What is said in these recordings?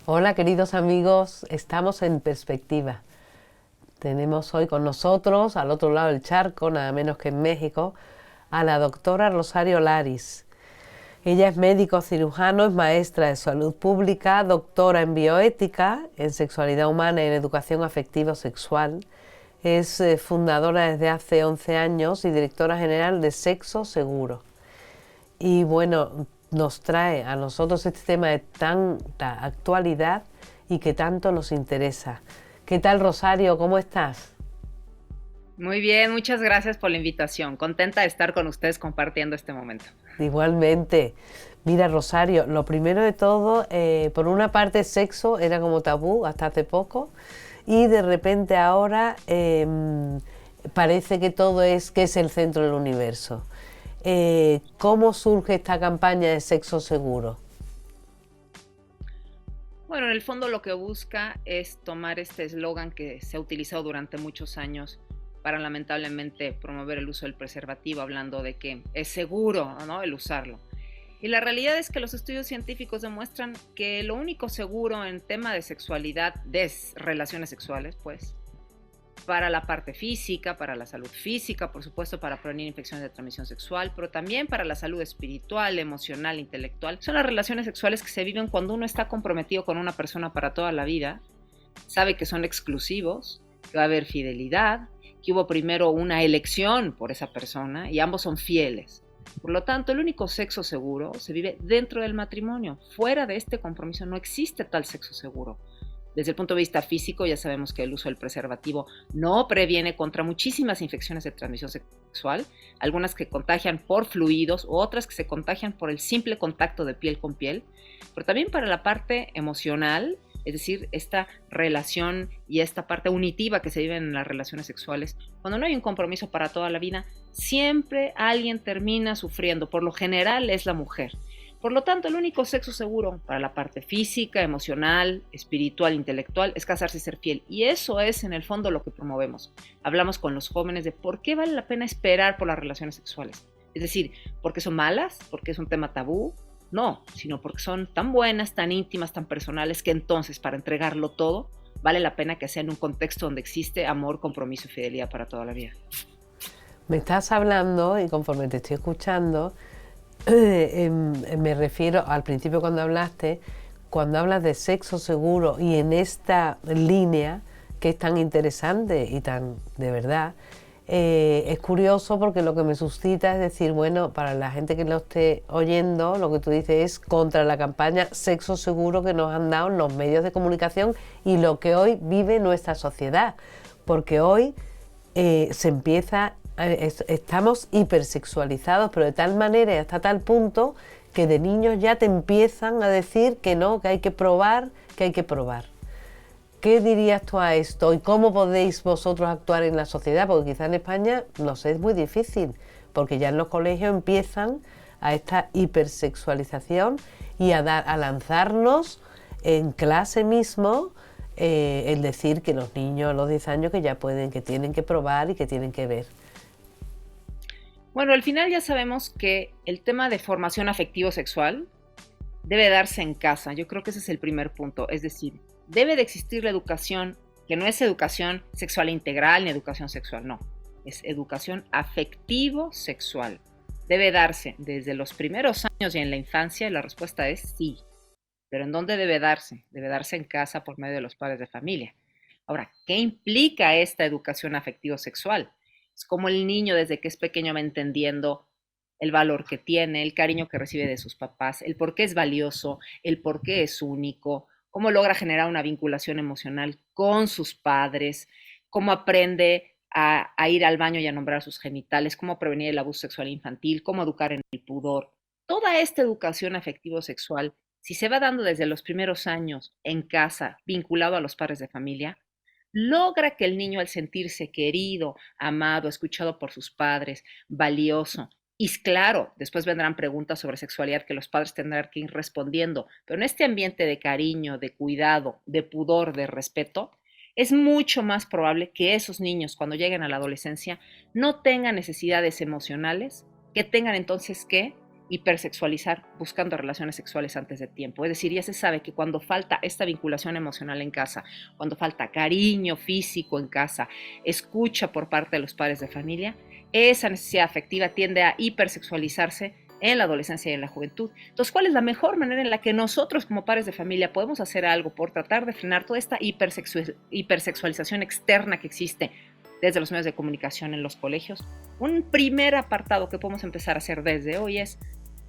Hola queridos amigos, estamos en Perspectiva. Tenemos hoy con nosotros, al otro lado del charco, nada menos que en México, a la doctora Rosario Laris. Ella es médico cirujano, es maestra de salud pública, doctora en bioética, en sexualidad humana y en educación afectivo-sexual. Es fundadora desde hace 11 años y directora general de Sexo Seguro. Y bueno, nos trae a nosotros este tema de tanta actualidad y que tanto nos interesa. ¿Qué tal, Rosario? ¿Cómo estás? Muy bien, muchas gracias por la invitación. Contenta de estar con ustedes compartiendo este momento. Igualmente. Mira, Rosario, lo primero de todo, por una parte, sexo era como tabú hasta hace poco y de repente ahora parece que todo es que es el centro del universo. ¿Cómo surge esta campaña de sexo seguro? Bueno, en el fondo lo que busca es tomar este eslogan que se ha utilizado durante muchos años para lamentablemente promover el uso del preservativo, hablando de que es seguro, ¿no?, el usarlo. Y la realidad es que los estudios científicos demuestran que lo único seguro en tema de sexualidad, de relaciones sexuales, pues, para la parte física, para la salud física, por supuesto, para prevenir infecciones de transmisión sexual, pero también para la salud espiritual, emocional, intelectual. Son las relaciones sexuales que se viven cuando uno está comprometido con una persona para toda la vida, sabe que son exclusivos, que va a haber fidelidad, que hubo primero una elección por esa persona y ambos son fieles. Por lo tanto, el único sexo seguro se vive dentro del matrimonio. Fuera de este compromiso no existe tal sexo seguro. Desde el punto de vista físico, ya sabemos que el uso del preservativo no previene contra muchísimas infecciones de transmisión sexual, algunas que contagian por fluidos, otras que se contagian por el simple contacto de piel con piel, pero también para la parte emocional, es decir, esta relación y esta parte unitiva que se vive en las relaciones sexuales. Cuando no hay un compromiso para toda la vida, siempre alguien termina sufriendo, por lo general es la mujer. Por lo tanto, el único sexo seguro para la parte física, emocional, espiritual, intelectual es casarse y ser fiel. Y eso es en el fondo lo que promovemos. Hablamos con los jóvenes de por qué vale la pena esperar por las relaciones sexuales. Es decir, ¿porque son malas? ¿Porque es un tema tabú? No, sino porque son tan buenas, tan íntimas, tan personales que entonces para entregarlo todo vale la pena que sea en un contexto donde existe amor, compromiso y fidelidad para toda la vida. Me estás hablando y conforme te estoy escuchando, me refiero al principio cuando hablas de sexo seguro y en esta línea que es tan interesante y tan de verdad, es curioso porque lo que me suscita es decir, bueno, para la gente que lo esté oyendo, lo que tú dices es contra la campaña sexo seguro que nos han dado los medios de comunicación y lo que hoy vive nuestra sociedad, porque hoy se empieza, estamos hipersexualizados, pero de tal manera y hasta tal punto que de niños ya te empiezan a decir que no, que hay que probar, que hay que probar. ¿Qué dirías tú a esto y cómo podéis vosotros actuar en la sociedad? Porque quizá en España, no sé, es muy difícil, porque ya en los colegios empiezan a esta hipersexualización y a lanzarnos en clase mismo el decir que los niños a los 10 años que ya pueden, que tienen que probar y que tienen que ver. Bueno, al final ya sabemos que el tema de formación afectivo-sexual debe darse en casa. Yo creo que ese es el primer punto. Es decir, debe de existir la educación, que no es educación sexual integral ni educación sexual, no. Es educación afectivo-sexual. Debe darse desde los primeros años y en la infancia, y la respuesta es sí. Pero ¿en dónde debe darse? Debe darse en casa por medio de los padres de familia. Ahora, ¿qué implica esta educación afectivo-sexual? Es como el niño desde que es pequeño va entendiendo el valor que tiene, el cariño que recibe de sus papás, el por qué es valioso, el por qué es único, cómo logra generar una vinculación emocional con sus padres, cómo aprende a ir al baño y a nombrar sus genitales, cómo prevenir el abuso sexual infantil, cómo educar en el pudor. Toda esta educación afectivo-sexual, si se va dando desde los primeros años en casa, vinculado a los padres de familia, logra que el niño al sentirse querido, amado, escuchado por sus padres, valioso, y claro, después vendrán preguntas sobre sexualidad que los padres tendrán que ir respondiendo, pero en este ambiente de cariño, de cuidado, de pudor, de respeto, es mucho más probable que esos niños cuando lleguen a la adolescencia no tengan necesidades emocionales, que tengan entonces ¿qué? hipersexualizar buscando relaciones sexuales antes de tiempo. Es decir, ya se sabe que cuando falta esta vinculación emocional en casa, cuando falta cariño físico en casa, escucha por parte de los padres de familia, esa necesidad afectiva tiende a hipersexualizarse en la adolescencia y en la juventud. Entonces, ¿cuál es la mejor manera en la que nosotros como padres de familia podemos hacer algo por tratar de frenar toda esta hipersexualización externa que existe desde los medios de comunicación en los colegios? Un primer apartado que podemos empezar a hacer desde hoy es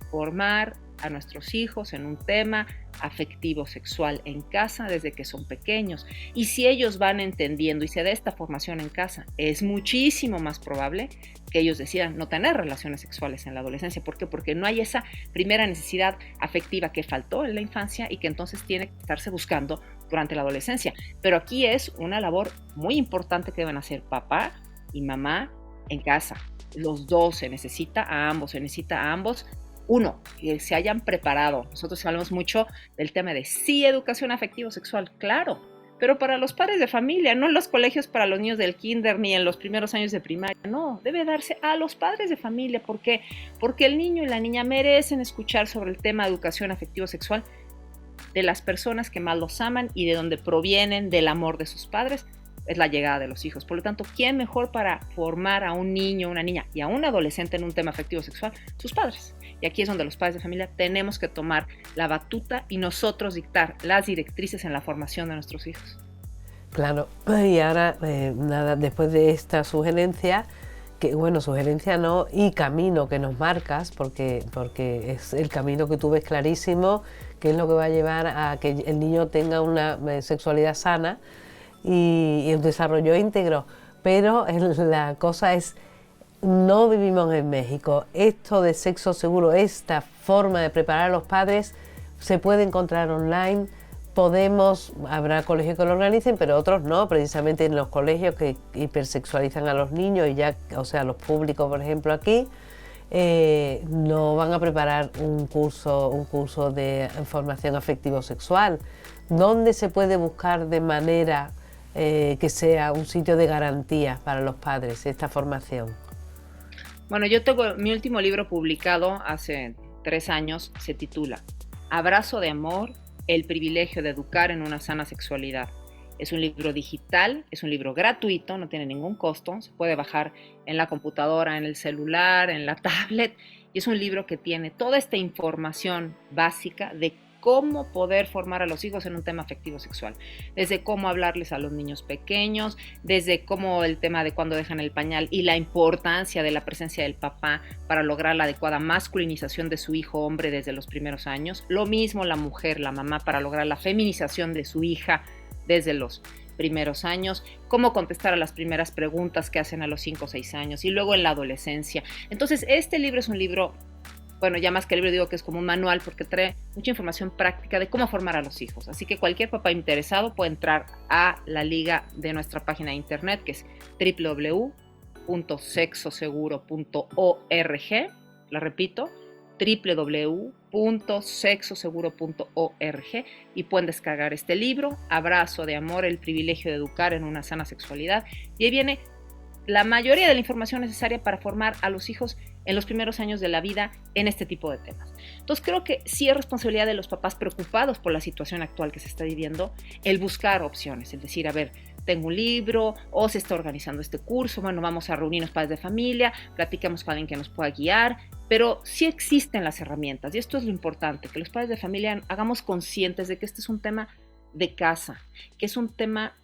formar a nuestros hijos en un tema afectivo sexual en casa desde que son pequeños. Y si ellos van entendiendo y se da esta formación en casa, es muchísimo más probable que ellos decidan no tener relaciones sexuales en la adolescencia. ¿Por qué? Porque no hay esa primera necesidad afectiva que faltó en la infancia y que entonces tiene que estarse buscando durante la adolescencia. Pero aquí es una labor muy importante que deben hacer papá y mamá en casa. Los dos, se necesita a ambos. Uno, que se hayan preparado. Nosotros hablamos mucho del tema de sí, educación afectivo-sexual, claro, pero para los padres de familia, no en los colegios para los niños del kinder ni en los primeros años de primaria, no, debe darse a los padres de familia. ¿Por qué? Porque el niño y la niña merecen escuchar sobre el tema de educación afectivo-sexual de las personas que más los aman y de donde provienen del amor de sus padres. Es la llegada de los hijos. Por lo tanto, ¿quién mejor para formar a un niño, una niña y a un adolescente en un tema afectivo sexual? Sus padres. Y aquí es donde los padres de familia tenemos que tomar la batuta y nosotros dictar las directrices en la formación de nuestros hijos. Claro, y ahora, nada, después de esta sugerencia, que bueno, sugerencia no, y camino que nos marcas, porque es el camino que tú ves clarísimo, que es lo que va a llevar a que el niño tenga una sexualidad sana y un desarrollo íntegro. Pero la cosa es, no vivimos en México. Esto de sexo seguro, esta forma de preparar a los padres, se puede encontrar online. Habrá colegios que lo organicen, pero otros no, precisamente en los colegios que hipersexualizan a los niños, y ya, o sea, los públicos, por ejemplo, aquí, no van a preparar un curso de formación afectivo-sexual. ¿Dónde se puede buscar de manera que sea un sitio de garantía para los padres esta formación? Bueno, yo tengo mi último libro publicado hace 3 años, se titula Abrazo de amor, el privilegio de educar en una sana sexualidad. Es un libro digital, es un libro gratuito, no tiene ningún costo, se puede bajar en la computadora, en el celular, en la tablet, y es un libro que tiene toda esta información básica de cómo poder formar a los hijos en un tema afectivo sexual, desde cómo hablarles a los niños pequeños, desde cómo el tema de cuando dejan el pañal y la importancia de la presencia del papá para lograr la adecuada masculinización de su hijo hombre desde los primeros años, lo mismo la mujer, la mamá, para lograr la feminización de su hija desde los primeros años, cómo contestar a las primeras preguntas que hacen a los 5 o 6 años y luego en la adolescencia. Entonces, este libro es un libro, bueno, ya más que el libro digo que es como un manual porque trae mucha información práctica de cómo formar a los hijos. Así que cualquier papá interesado puede entrar a la liga de nuestra página de internet, que es www.sexoseguro.org. La repito, www.sexoseguro.org, y pueden descargar este libro, Abrazo de amor, el privilegio de educar en una sana sexualidad. Y ahí viene la mayoría de la información necesaria para formar a los hijos en los primeros años de la vida en este tipo de temas. Entonces creo que sí es responsabilidad de los papás preocupados por la situación actual que se está viviendo el buscar opciones, el decir, a ver, tengo un libro o se está organizando este curso, bueno, vamos a reunirnos padres de familia, platicamos con alguien que nos pueda guiar, pero sí existen las herramientas y esto es lo importante, que los padres de familia hagamos conscientes de que este es un tema de casa, que es un tema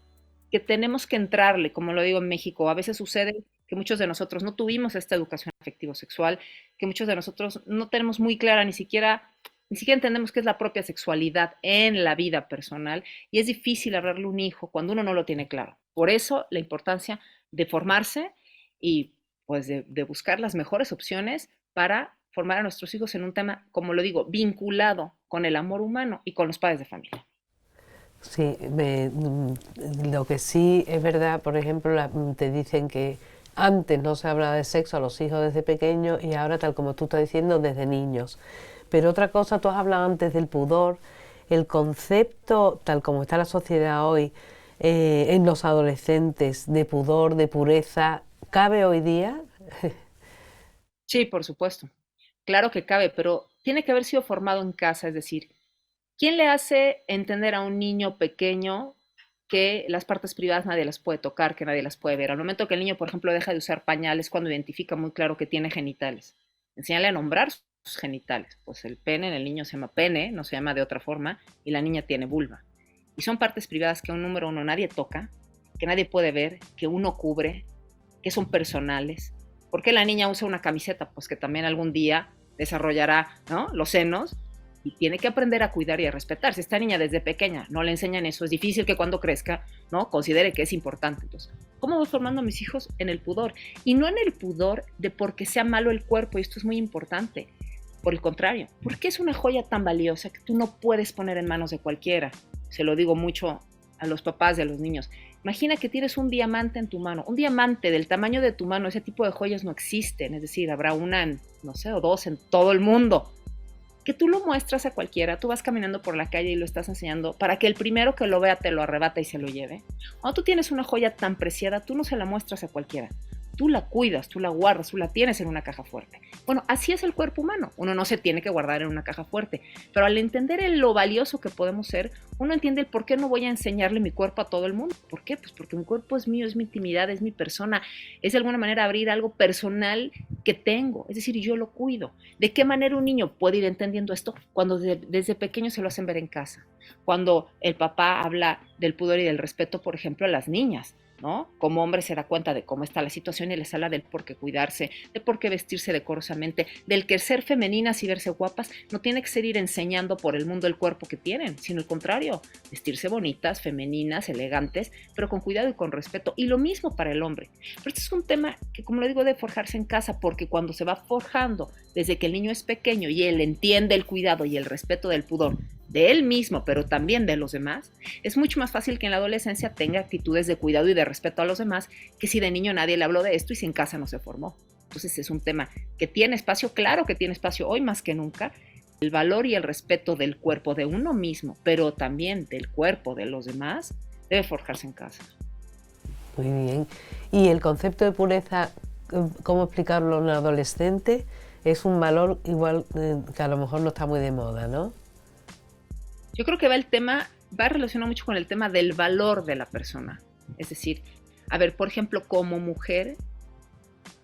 que tenemos que entrarle, como lo digo en México. A veces sucede que muchos de nosotros no tuvimos esta educación afectivo-sexual, que muchos de nosotros no tenemos muy clara ni siquiera entendemos qué es la propia sexualidad en la vida personal y es difícil hablarle a un hijo cuando uno no lo tiene claro. Por eso la importancia de formarse y pues de buscar las mejores opciones para formar a nuestros hijos en un tema, como lo digo, vinculado con el amor humano y con los padres de familia. Sí, lo que sí es verdad, por ejemplo, te dicen que antes no se hablaba de sexo a los hijos desde pequeños y ahora, tal como tú estás diciendo, desde niños. Pero otra cosa, tú has hablado antes del pudor, el concepto, tal como está la sociedad hoy, en los adolescentes, de pudor, de pureza, ¿cabe hoy día? Sí, por supuesto. Claro que cabe, pero tiene que haber sido formado en casa, es decir, ¿quién le hace entender a un niño pequeño que las partes privadas nadie las puede tocar, que nadie las puede ver? Al momento que el niño, por ejemplo, deja de usar pañales, cuando identifica muy claro que tiene genitales. Enséñale a nombrar sus genitales. Pues el pene en el niño se llama pene, no se llama de otra forma, y la niña tiene vulva. Y son partes privadas que un número uno nadie toca, que nadie puede ver, que uno cubre, que son personales. ¿Por qué la niña usa una camiseta? Pues que también algún día desarrollará, ¿no?, los senos y tiene que aprender a cuidar y a respetar. Si esta niña desde pequeña no le enseñan eso, es difícil que cuando crezca, ¿no?, considere que es importante. Entonces, ¿cómo voy formando a mis hijos? En el pudor. Y no en el pudor de porque sea malo el cuerpo, y esto es muy importante. Por el contrario, ¿por qué es una joya tan valiosa que tú no puedes poner en manos de cualquiera? Se lo digo mucho a los papás de los niños. Imagina que tienes un diamante en tu mano, un diamante del tamaño de tu mano. Ese tipo de joyas no existen, es decir, habrá una, no sé, o dos en todo el mundo. Que tú lo muestras a cualquiera, tú vas caminando por la calle y lo estás enseñando para que el primero que lo vea te lo arrebata y se lo lleve. Cuando tú tienes una joya tan preciada, tú no se la muestras a cualquiera. Tú la cuidas, tú la guardas, tú la tienes en una caja fuerte. Bueno, así es el cuerpo humano. Uno no se tiene que guardar en una caja fuerte, pero al entender lo valioso que podemos ser, uno entiende el por qué no voy a enseñarle mi cuerpo a todo el mundo. ¿Por qué? Pues porque mi cuerpo es mío, es mi intimidad, es mi persona, es de alguna manera abrir algo personal que tengo, es decir, yo lo cuido. ¿De qué manera un niño puede ir entendiendo esto? Cuando desde pequeño se lo hacen ver en casa, cuando el papá habla del pudor y del respeto, por ejemplo, a las niñas, ¿no? Como hombre se da cuenta de cómo está la situación y les habla del por qué cuidarse, de por qué vestirse decorosamente, del que ser femeninas y verse guapas no tiene que ser ir enseñando por el mundo el cuerpo que tienen, sino al contrario, vestirse bonitas, femeninas, elegantes, pero con cuidado y con respeto. Y lo mismo para el hombre. Pero este es un tema que, como lo digo, debe forjarse en casa, porque cuando se va forjando desde que el niño es pequeño y él entiende el cuidado y el respeto del pudor de él mismo, pero también de los demás, es mucho más fácil que en la adolescencia tenga actitudes de cuidado y de respeto a los demás que si de niño nadie le habló de esto y si en casa no se formó. Entonces es un tema que tiene espacio, claro que tiene espacio hoy más que nunca. El valor y el respeto del cuerpo de uno mismo, pero también del cuerpo de los demás, debe forjarse en casa. Muy bien. Y el concepto de pureza, ¿cómo explicarlo a un adolescente? Es un valor igual que a lo mejor no está muy de moda, ¿no? Yo creo que va relacionado mucho con el tema del valor de la persona. Es decir, a ver, por ejemplo, como mujer,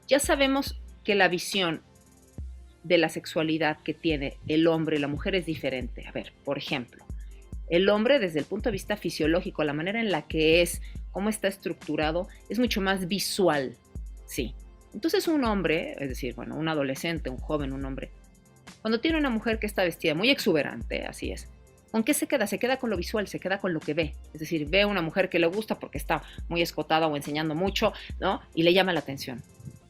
ya sabemos que la visión de la sexualidad que tiene el hombre y la mujer es diferente. A ver, por ejemplo, el hombre desde el punto de vista fisiológico, la manera en la que es, cómo está estructurado, es mucho más visual, sí. Entonces un hombre, es decir, bueno, un adolescente, un joven, un hombre, cuando tiene una mujer que está vestida muy exuberante, así es, ¿con qué se queda? Se queda con lo visual, se queda con lo que ve. Es decir, ve a una mujer que le gusta porque está muy escotada o enseñando mucho, ¿no? Y le llama la atención.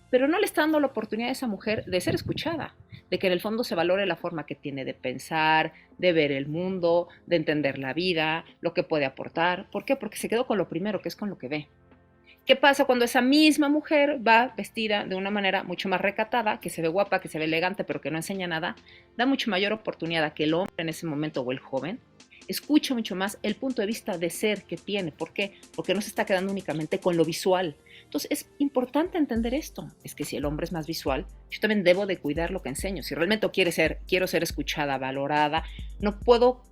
Pero no le está dando la oportunidad a esa mujer de ser escuchada, de que en el fondo se valore la forma que tiene de pensar, de ver el mundo, de entender la vida, lo que puede aportar. ¿Por qué? Porque se quedó con lo primero, que es con lo que ve. ¿Qué pasa cuando esa misma mujer va vestida de una manera mucho más recatada, que se ve guapa, que se ve elegante, pero que no enseña nada? Da mucho mayor oportunidad a que el hombre en ese momento o el joven escuche mucho más el punto de vista de ser que tiene. ¿Por qué? Porque no se está quedando únicamente con lo visual. Entonces es importante entender esto. Es que si el hombre es más visual, yo también debo de cuidar lo que enseño. Si realmente quiero ser escuchada, valorada,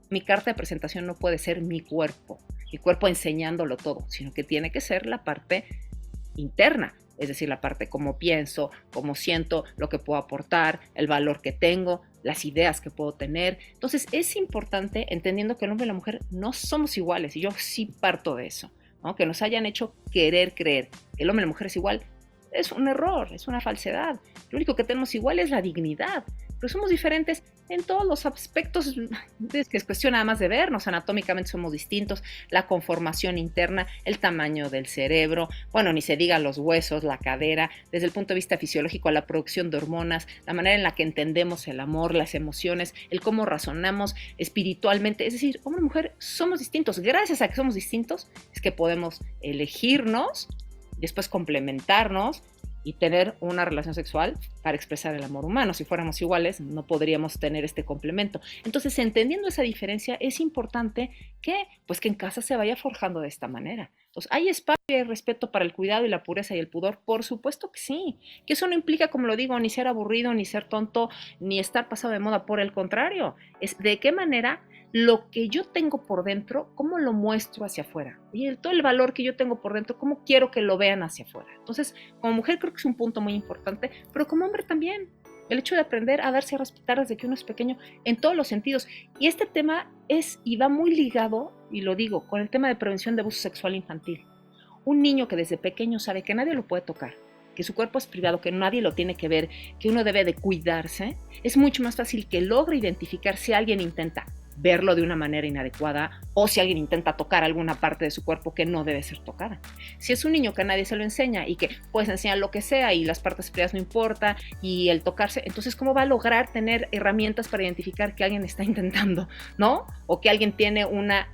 mi carta de presentación no puede ser mi cuerpo enseñándolo todo, sino que tiene que ser la parte interna, es decir, la parte cómo pienso, cómo siento, lo que puedo aportar, el valor que tengo, las ideas que puedo tener. Entonces es importante, entendiendo que el hombre y la mujer no somos iguales, y yo sí parto de eso, ¿no? Que nos hayan hecho querer creer que el hombre y la mujer es igual, es un error, es una falsedad. Lo único que tenemos igual es la dignidad, pero somos diferentes en todos los aspectos, es que es cuestión nada más de vernos, anatómicamente somos distintos, la conformación interna, el tamaño del cerebro, bueno, ni se diga los huesos, la cadera, desde el punto de vista fisiológico, la producción de hormonas, la manera en la que entendemos el amor, las emociones, el cómo razonamos espiritualmente, es decir, hombre y mujer somos distintos. Gracias a que somos distintos es que podemos elegirnos, después complementarnos y tener una relación sexual para expresar el amor humano. Si fuéramos iguales, no podríamos tener este complemento. Entonces, entendiendo esa diferencia, es importante que, pues, que en casa se vaya forjando de esta manera. Entonces, ¿hay espacio y hay respeto para el cuidado y la pureza y el pudor? Por supuesto que sí. Que eso no implica, como lo digo, ni ser aburrido, ni ser tonto, ni estar pasado de moda. Por el contrario, es de qué manera lo que yo tengo por dentro, cómo lo muestro hacia afuera. Y todo el valor que yo tengo por dentro, cómo quiero que lo vean hacia afuera. Entonces, como mujer creo que es un punto muy importante, pero como hombre también. El hecho de aprender a darse a respetar desde que uno es pequeño en todos los sentidos. Y este tema es y va muy ligado, y lo digo, con el tema de prevención de abuso sexual infantil. Un niño que desde pequeño sabe que nadie lo puede tocar, que su cuerpo es privado, que nadie lo tiene que ver, que uno debe de cuidarse, es mucho más fácil que logre identificar si alguien intenta verlo de una manera inadecuada o si alguien intenta tocar alguna parte de su cuerpo que no debe ser tocada. Si es un niño que nadie se lo enseña y que puedes enseñar lo que sea y las partes privadas no importa y el tocarse, entonces ¿cómo va a lograr tener herramientas para identificar que alguien está intentando, ¿no? O que alguien tiene una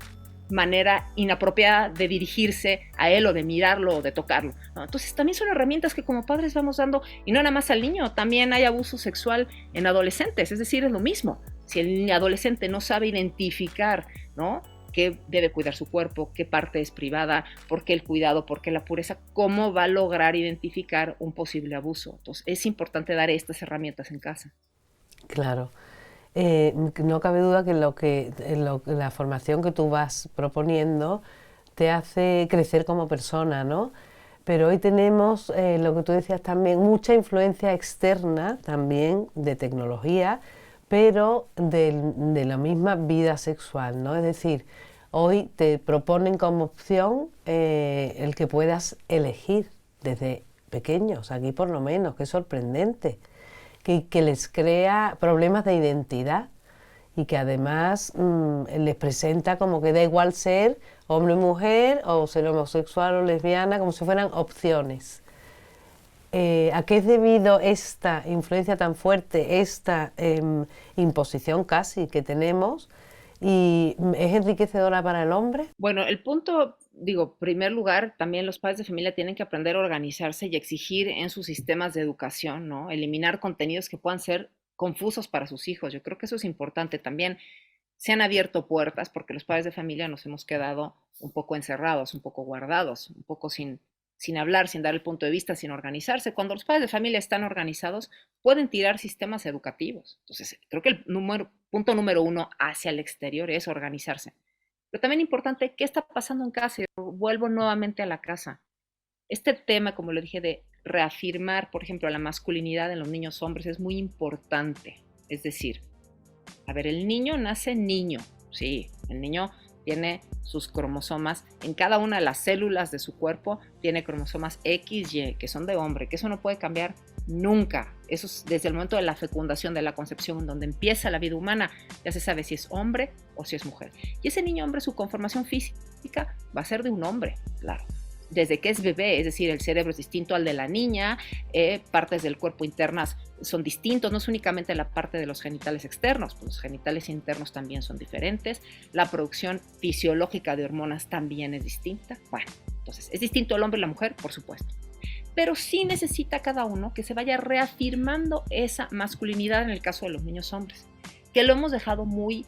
manera inapropiada de dirigirse a él o de mirarlo o de tocarlo, ¿no? Entonces también son herramientas que como padres vamos dando, y no nada más al niño, también hay abuso sexual en adolescentes, es decir, es lo mismo. Si el adolescente no sabe identificar, ¿no?, qué debe cuidar su cuerpo, qué parte es privada, por qué el cuidado, por qué la pureza, ¿cómo va a lograr identificar un posible abuso? Entonces es importante dar estas herramientas en casa. Claro. No cabe duda que la formación que tú vas proponiendo te hace crecer como persona, ¿no? Pero hoy tenemos, lo que tú decías también, mucha influencia externa también de tecnología, pero de la misma vida sexual, ¿no? Es decir, hoy te proponen como opción el que puedas elegir desde pequeños, aquí por lo menos, que es sorprendente, que les crea problemas de identidad y que además les presenta como que da igual ser hombre o mujer o ser homosexual o lesbiana, como si fueran opciones. ¿A qué es debido esta influencia tan fuerte, esta imposición casi que tenemos? ¿Y es enriquecedora para el hombre? Bueno, el punto, digo, en primer lugar, también los padres de familia tienen que aprender a organizarse y exigir en sus sistemas de educación, ¿no? Eliminar contenidos que puedan ser confusos para sus hijos. Yo creo que eso es importante. También se han abierto puertas porque los padres de familia nos hemos quedado un poco encerrados, un poco guardados, un poco sin hablar, sin dar el punto de vista, sin organizarse. Cuando los padres de familia están organizados, pueden tirar sistemas educativos. Entonces, creo que el punto número uno hacia el exterior es organizarse. Pero también importante, ¿qué está pasando en casa? Y vuelvo nuevamente a la casa. Este tema, como lo dije, de reafirmar, por ejemplo, la masculinidad en los niños hombres es muy importante. Es decir, a ver, el niño nace niño, sí, el niño tiene sus cromosomas, en cada una de las células de su cuerpo tiene cromosomas X, Y, que son de hombre, que eso no puede cambiar nunca. Eso es desde el momento de la fecundación, de la concepción, donde empieza la vida humana, ya se sabe si es hombre o si es mujer. Y ese niño hombre, su conformación física va a ser de un hombre, claro. Desde que es bebé, es decir, el cerebro es distinto al de la niña, partes del cuerpo internas son distintos, no es únicamente la parte de los genitales externos, pues los genitales internos también son diferentes, la producción fisiológica de hormonas también es distinta. Bueno, entonces, ¿es distinto el hombre y la mujer? Por supuesto. Pero sí necesita cada uno que se vaya reafirmando esa masculinidad en el caso de los niños hombres, que lo hemos dejado muy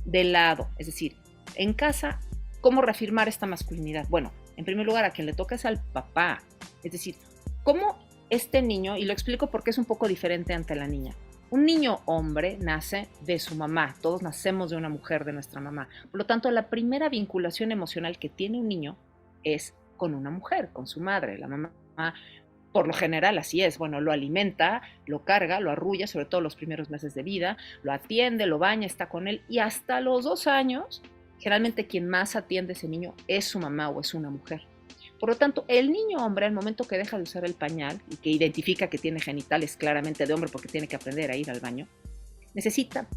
de lado. Es decir, en casa, ¿cómo reafirmar esta masculinidad? Bueno, en primer lugar, a quien le toca es al papá. Es decir, ¿cómo este niño, y lo explico porque es un poco diferente ante la niña? Un niño hombre nace de su mamá, todos nacemos de una mujer, de nuestra mamá. Por lo tanto, la primera vinculación emocional que tiene un niño es con una mujer, con su madre. La mamá, por lo general, así es. Bueno, lo alimenta, lo carga, lo arrulla, sobre todo los primeros meses de vida, lo atiende, lo baña, está con él, y hasta los 2 años, generalmente quien más atiende a ese niño es su mamá o es una mujer. Por lo tanto, el niño hombre, al momento que deja de usar el pañal y que identifica que tiene genitales claramente de hombre porque tiene que aprender a ir al baño, necesita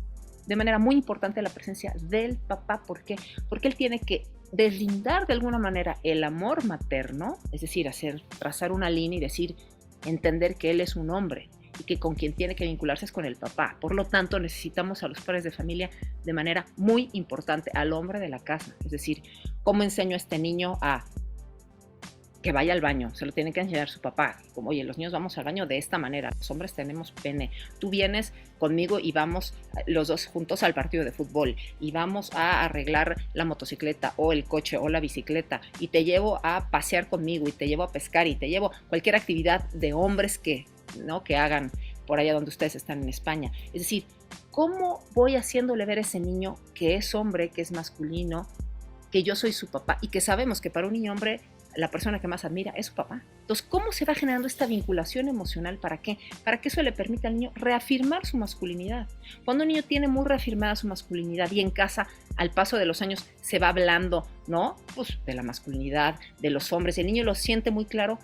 de manera muy importante la presencia del papá. ¿Por qué? Porque él tiene que deslindar de alguna manera el amor materno, es decir, trazar una línea y decir, entender que él es un hombre y que con quien tiene que vincularse es con el papá. Por lo tanto, necesitamos a los padres de familia de manera muy importante, al hombre de la casa. Es decir, ¿cómo enseño a este niño a que vaya al baño, se lo tiene que enseñar su papá, como, oye, los niños vamos al baño de esta manera, los hombres tenemos pene, tú vienes conmigo y vamos los dos juntos al partido de fútbol y vamos a arreglar la motocicleta o el coche o la bicicleta y te llevo a pasear conmigo y te llevo a pescar y te llevo cualquier actividad de hombres que, ¿no?, que hagan por allá donde ustedes están en España. Es decir, ¿cómo voy haciéndole ver a ese niño que es hombre, que es masculino, que yo soy su papá y que sabemos que para un niño hombre la persona que más admira es su papá? Entonces, ¿cómo se va generando esta vinculación emocional? ¿Para qué? Para que eso le permita al niño reafirmar su masculinidad. Cuando un niño tiene muy reafirmada su masculinidad y en casa, al paso de los años, se va hablando, ¿no?, pues de la masculinidad, de los hombres, y el niño lo siente muy claro,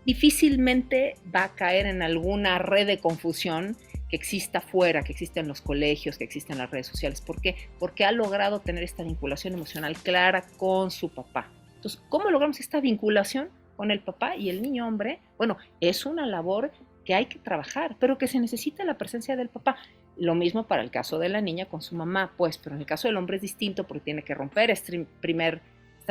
difícilmente va a caer en alguna red de confusión que exista fuera, que exista en los colegios, que exista en las redes sociales. ¿Por qué? Porque ha logrado tener esta vinculación emocional clara con su papá. Entonces, ¿cómo logramos esta vinculación con el papá y el niño hombre? Bueno, es una labor que hay que trabajar, pero que se necesita la presencia del papá. Lo mismo para el caso de la niña con su mamá, pues, pero en el caso del hombre es distinto porque tiene que romper esta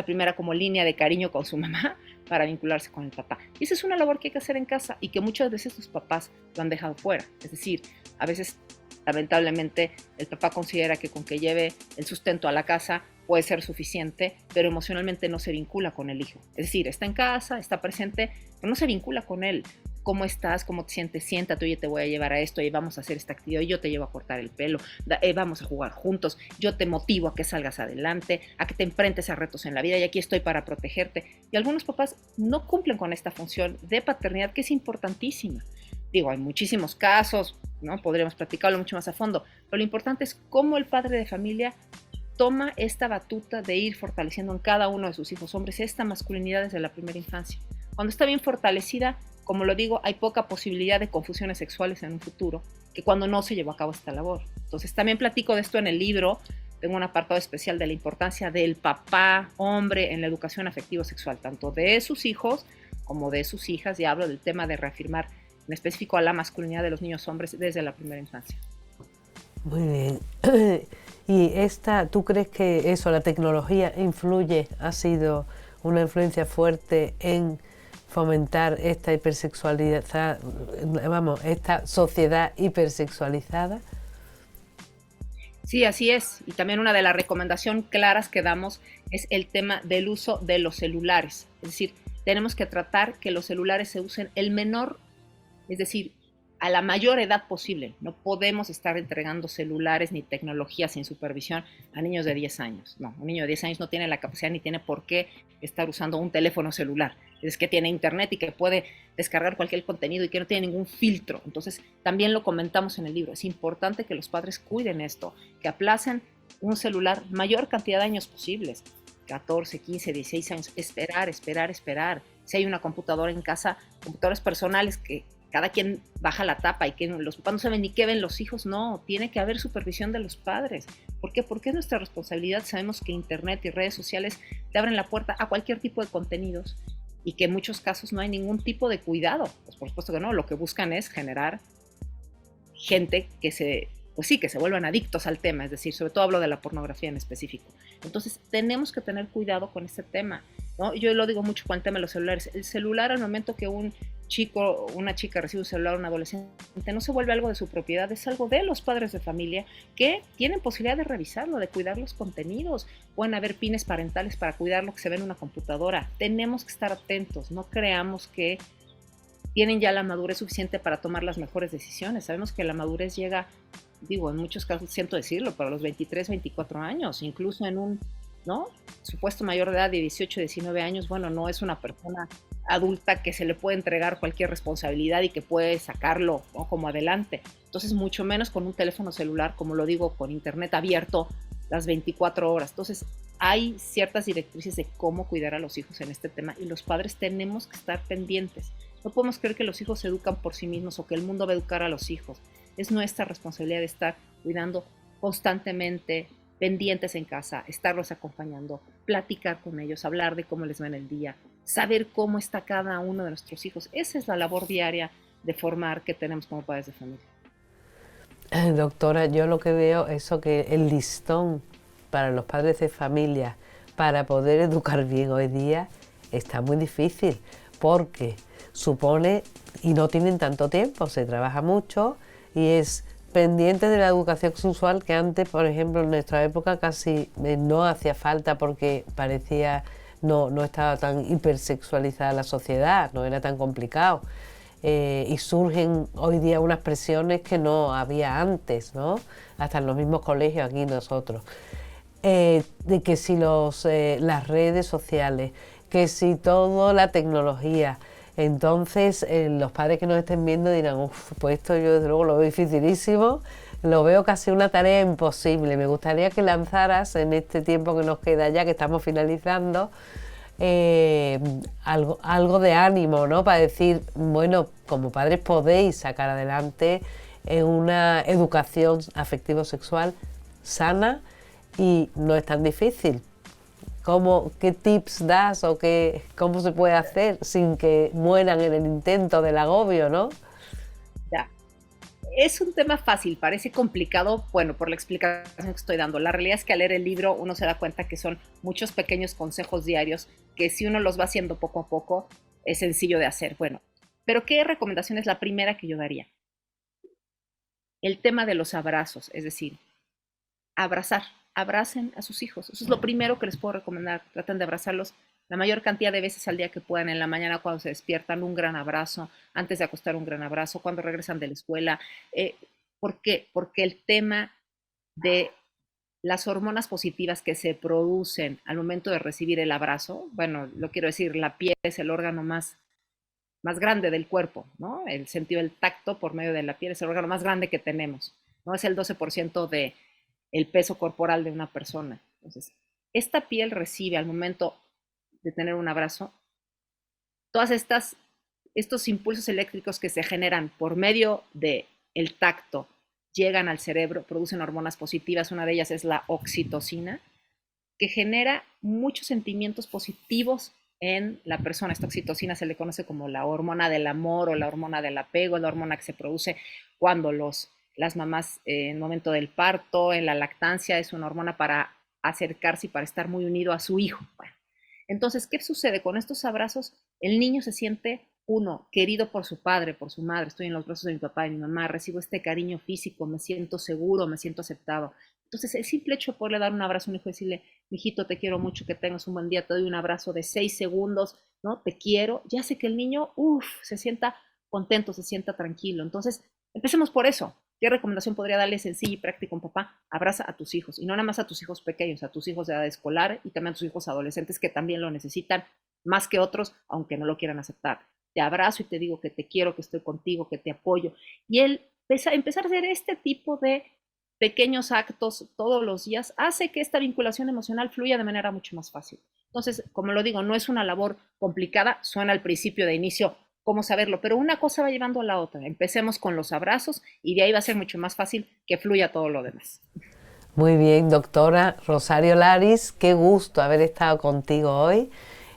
primera como línea de cariño con su mamá para vincularse con el papá. Y esa es una labor que hay que hacer en casa y que muchas veces sus papás lo han dejado fuera. Es decir, a veces, lamentablemente, el papá considera que con que lleve el sustento a la casa puede ser suficiente, pero emocionalmente no se vincula con el hijo. Es decir, está en casa, está presente, pero no se vincula con él. ¿Cómo estás? ¿Cómo te sientes? Siéntate, oye, te voy a llevar a esto y vamos a hacer esta actividad, yo te llevo a cortar el pelo, vamos a jugar juntos, yo te motivo a que salgas adelante, a que te enfrentes a retos en la vida y aquí estoy para protegerte. Y algunos papás no cumplen con esta función de paternidad que es importantísima. Digo, hay muchísimos casos, ¿no? Podríamos platicarlo mucho más a fondo, pero lo importante es cómo el padre de familia toma esta batuta de ir fortaleciendo en cada uno de sus hijos hombres esta masculinidad desde la primera infancia. Cuando está bien fortalecida, como lo digo, hay poca posibilidad de confusiones sexuales en un futuro que cuando no se llevó a cabo esta labor. Entonces también platico de esto en el libro, tengo un apartado especial de la importancia del papá hombre en la educación afectivo-sexual, tanto de sus hijos como de sus hijas, y hablo del tema de reafirmar en específico a la masculinidad de los niños hombres desde la primera infancia. Muy bien. Y ¿tú crees que eso, la tecnología ha sido una influencia fuerte en fomentar esta hipersexualidad, esta sociedad hipersexualizada? Sí, así es. Y también una de las recomendaciones claras que damos es el tema del uso de los celulares. Es decir, tenemos que tratar que los celulares se usen el menor, es decir, a la mayor edad posible. No podemos estar entregando celulares ni tecnología sin supervisión a niños de 10 años. No, un niño de 10 años no tiene la capacidad ni tiene por qué estar usando un teléfono celular. Es que tiene internet y que puede descargar cualquier contenido y que no tiene ningún filtro. Entonces, también lo comentamos en el libro. Es importante que los padres cuiden esto, que aplacen un celular mayor cantidad de años posibles. 14, 15, 16 años. Esperar. Si hay una computadora en casa, computadoras personales que cada quien baja la tapa y que los papás no saben ni qué ven los hijos, no, tiene que haber supervisión de los padres. ¿Por qué? Porque es nuestra responsabilidad. Sabemos que internet y redes sociales te abren la puerta a cualquier tipo de contenidos y que en muchos casos no hay ningún tipo de cuidado. Pues por supuesto que no, lo que buscan es generar gente que se vuelvan adictos al tema, es decir, sobre todo hablo de la pornografía en específico. Entonces tenemos que tener cuidado con este tema, ¿no? Yo lo digo mucho con el tema de los celulares. El celular, al momento que un chico o una chica recibe un celular, un adolescente, no se vuelve algo de su propiedad, es algo de los padres de familia que tienen posibilidad de revisarlo, de cuidar los contenidos. Pueden haber pines parentales para cuidar lo que se ve en una computadora. Tenemos que estar atentos, no creamos que tienen ya la madurez suficiente para tomar las mejores decisiones. Sabemos que la madurez llega, digo, en muchos casos, siento decirlo, para los 23, 24 años, incluso en un, ¿no?, supuesto mayor de edad de 18, 19 años, bueno, no es una persona adulta que se le puede entregar cualquier responsabilidad y que puede sacarlo, ¿no?, como adelante. Entonces, mucho menos con un teléfono celular, como lo digo, con internet abierto las 24 horas. Entonces, hay ciertas directrices de cómo cuidar a los hijos en este tema y los padres tenemos que estar pendientes. No podemos creer que los hijos se educan por sí mismos o que el mundo va a educar a los hijos. Es nuestra responsabilidad de estar cuidando constantemente, pendientes en casa, estarlos acompañando, platicar con ellos, hablar de cómo les va en el día, saber cómo está cada uno de nuestros hijos. Esa es la labor diaria de formar que tenemos como padres de familia. Doctora, yo lo que veo es que el listón para los padres de familia para poder educar bien hoy día está muy difícil porque supone, y no tienen tanto tiempo, se trabaja mucho y es pendiente de la educación sexual que antes, por ejemplo, en nuestra época casi no hacía falta porque parecía no estaba tan hipersexualizada la sociedad, no era tan complicado. Y surgen hoy día unas presiones que no había antes, ¿no? Hasta en los mismos colegios aquí nosotros. De que si las redes sociales, que si toda la tecnología, entonces los padres que nos estén viendo dirán, uff, pues esto yo desde luego lo veo dificilísimo, lo veo casi una tarea imposible. Me gustaría que lanzaras en este tiempo que nos queda ya, que estamos finalizando, algo de ánimo, ¿no? Para decir, bueno, como padres podéis sacar adelante una educación afectivo-sexual sana y no es tan difícil. ¿Qué tips das o cómo se puede hacer sin que mueran en el intento del agobio, ¿no? Ya. Es un tema fácil, parece complicado, bueno, por la explicación que estoy dando. La realidad es que al leer el libro uno se da cuenta que son muchos pequeños consejos diarios que si uno los va haciendo poco a poco es sencillo de hacer. Bueno, pero ¿qué recomendación es la primera que yo daría? El tema de los abrazos, es decir, abracen a sus hijos. Eso es lo primero que les puedo recomendar. Traten de abrazarlos la mayor cantidad de veces al día que puedan. En la mañana cuando se despiertan, un gran abrazo. Antes de acostar, un gran abrazo. Cuando regresan de la escuela. ¿Por qué? Porque el tema de las hormonas positivas que se producen al momento de recibir el abrazo, bueno, lo quiero decir, la piel es el órgano más grande del cuerpo, ¿no? El sentido del tacto por medio de la piel es el órgano más grande que tenemos, ¿no? Es el 12% de el peso corporal de una persona. Entonces, esta piel recibe al momento de tener un abrazo todas estos impulsos eléctricos que se generan por medio del tacto, llegan al cerebro, producen hormonas positivas, una de ellas es la oxitocina, que genera muchos sentimientos positivos en la persona. Esta oxitocina se le conoce como la hormona del amor o la hormona del apego, es la hormona que se produce cuando las mamás en el momento del parto, en la lactancia, es una hormona para acercarse y para estar muy unido a su hijo. Bueno, entonces, ¿qué sucede? Con estos abrazos, el niño se siente, uno, querido por su padre, por su madre, estoy en los brazos de mi papá y mi mamá, recibo este cariño físico, me siento seguro, me siento aceptado. Entonces, el simple hecho de poderle dar un abrazo a un hijo y decirle, mijito, te quiero mucho, que tengas un buen día, te doy un abrazo de 6 segundos, ¿no? Te quiero, ya hace que el niño, se sienta contento, se sienta tranquilo. Entonces, empecemos por eso. ¿Qué recomendación podría darle sencilla y práctica a un papá? Abraza a tus hijos, y no nada más a tus hijos pequeños, a tus hijos de edad escolar y también a tus hijos adolescentes que también lo necesitan más que otros, aunque no lo quieran aceptar. Te abrazo y te digo que te quiero, que estoy contigo, que te apoyo. Y él empezar a hacer este tipo de pequeños actos todos los días hace que esta vinculación emocional fluya de manera mucho más fácil. Entonces, como lo digo, no es una labor complicada, suena al principio de inicio cómo saberlo, pero una cosa va llevando a la otra. Empecemos con los abrazos y de ahí va a ser mucho más fácil que fluya todo lo demás. Muy bien, doctora Rosario Laris, qué gusto haber estado contigo hoy,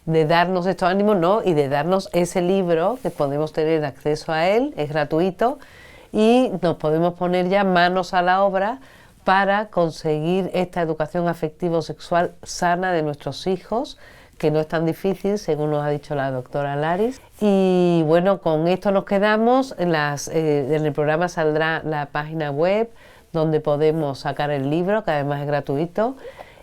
de darnos estos ánimos, ¿no? Y de darnos ese libro que podemos tener acceso a él, es gratuito, y nos podemos poner ya manos a la obra para conseguir esta educación afectivo-sexual sana de nuestros hijos, que no es tan difícil, según nos ha dicho la doctora Laris. Y bueno, con esto nos quedamos. En el programa saldrá la página web donde podemos sacar el libro, que además es gratuito.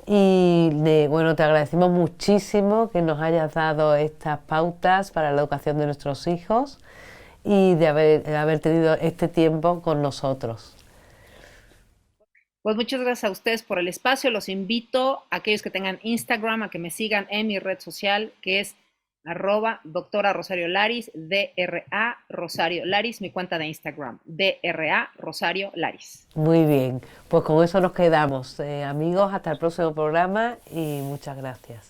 Y bueno, te agradecemos muchísimo que nos hayas dado estas pautas para la educación de nuestros hijos y de haber tenido este tiempo con nosotros. Pues muchas gracias a ustedes por el espacio. Los invito a aquellos que tengan Instagram a que me sigan en mi red social, que es @doctora Rosario Laris, DRA Rosario Laris, mi cuenta de Instagram, DRA Rosario Laris. Muy bien, pues con eso nos quedamos. Amigos, hasta el próximo programa y muchas gracias.